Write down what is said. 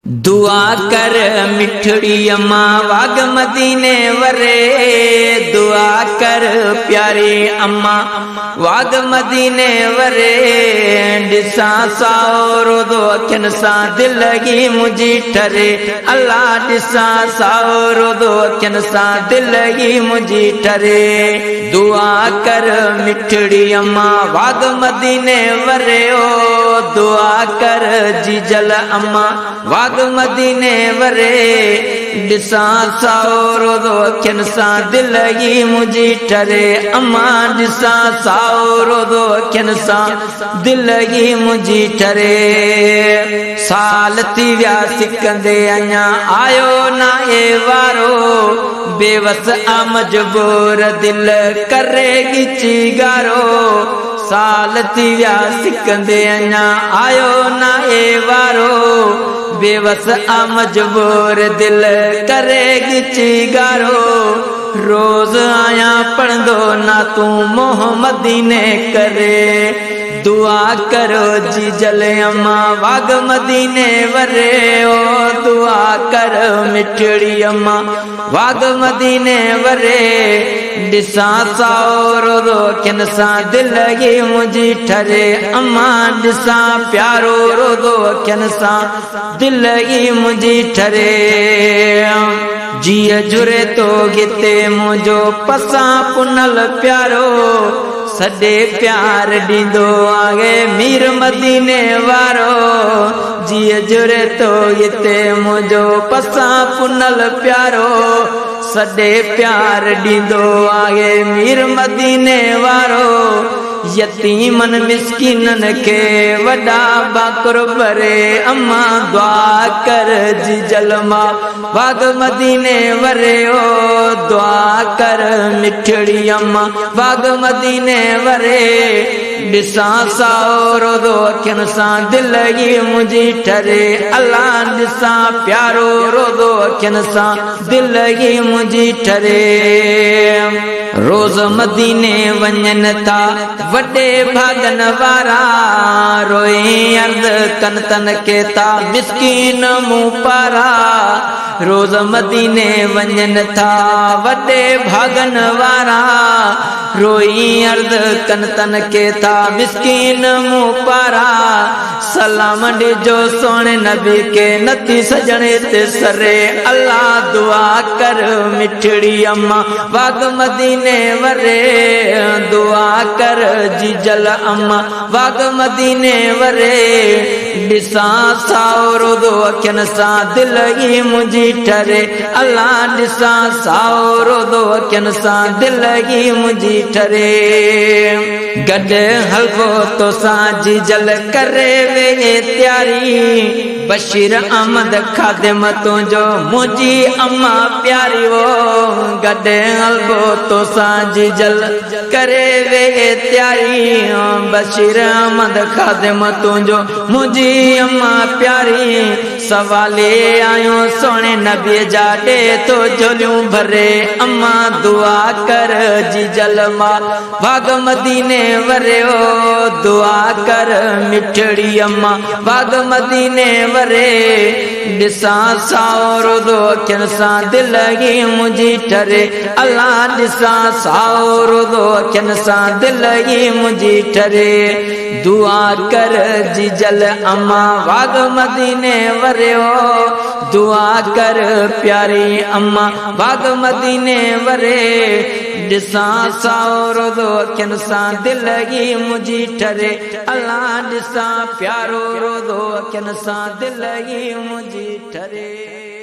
दुआ कर मिठड़ी अम्मा वाग मदीने वरे, दुआ कर प्यारी अम्मा वाग मदीने वरे। डिसा साओ दो अखिन सा दिल लगी मुझी ठरे, अल्लाह डिसा साओ दो अखिन सा दिल लगी मुझी ठरे। दुआ कर मिठड़ी अम्मा वाग मदीने वरे, ओ दुआ कर जीजल अम्मा वाग मदीने वरे। डिसा साओ दो अखिन सा दिल लगी मुझी ठरे, अम्मा डिसा साओ दो अखिन सा दिल लगी मुझी ठरे। साल थी व्या सिकंदे अञा आयो ना ए वारो, बेवस आ मजबूर दिल करेगी चिगारो। साल थी व्या सिकंदे अञा आयो ना ए वारो, बेवस आ मजबूर दिल करेगी चिगारो। रोज आया पढ़दो ना तू मोहम्मदी ने करे, दुआ करो जीजल अम्मा वाग मदीने वरे। ओ दुआ कर मिठड़ी अम्मा वाग मदीने वरे। डिसा साओ दो अखिन सा दिल लगी मुझी ठरे, अम्मा डिसा प्यारो रो दो अखिन सा दिल लगी मुझी ठरे। जिय जुरे तो गिते मुझो पसा पुनल प्यारो, सडे प्यार डींदो आगे मीर मदीने वारो। जिय जुरे तो गिते मुझो पसा पुनल प्यारो, सडे प्यार डींदो आगे मीर मदीने वारो। यतीमन मिस्किनन के वडा बाकुर भरे, अम्मा दुआ कर जीजल मां वाग मदीने वरे। ओ दुआ कर मिठड़ी अम्मा वाग मदीने वरे। डिसा साओ दो अखिन सा दिल लगी मुझी ठरे, अल्लाह डिसा प्यारो रो दो अखिन सा दिल लगी मुझी ठरे। रोज मदीने वञन था वडे भागन वारा, रोई अर्द कन तन के ता मिस्कीन मुँह पारा। रोज मदीने वञन था वडे भागन वारा, रोई अर्द कन तन के ता मिस्कीन मुँह पारा। सलाम डिजो सोने नबी के नती सजने ते सरे, अल्लाह दुआ कर मिठड़ी अम्मा वाग मदीने वरे। दुआ कर जीजल अम्मा वाग मदीने वरे। डिसा साओ दो अखिन सा दिल लगी मुझी ठरे, अल्लाह डिसा साओ दो अखिन सा दिल लगी मुझी ठरे। गड हलवो तो सा जीजल करे वे त्यारी, बशीर अहमद खादिम तुझो मुझी अम्मा प्यारी। वो गड हलवो तो सा जीजल करे वे त्यारी, बशीर अहमद खादिम तुझो मुझी अम्मा प्यारी। सवाले आयो सोने नबी जाडे तो झोलियूं भरे, अम्मा दुआ कर जीजल मां वाग मदीने वरे। ओ दुआ कर मिठड़ी अम्मा वाग मदीने वरे। डिसा साओ दो अखिन सा दिल लगी मुझी ठरे, अल्लाह डिसा साओ दो अखिन सा दिल लगी मुझी ठरे। दुआ कर जीजल अम्मा वाग मदीने वरे। ओ दुआ कर प्यारी अम्मा वाग मदीने वरे। डिसा साओ दो अखिन सा दिल लगी मुझी ठरे, अल्लाह डिसा प्यारो रो दो अखिन सा दिल लगी मुझी ठरे।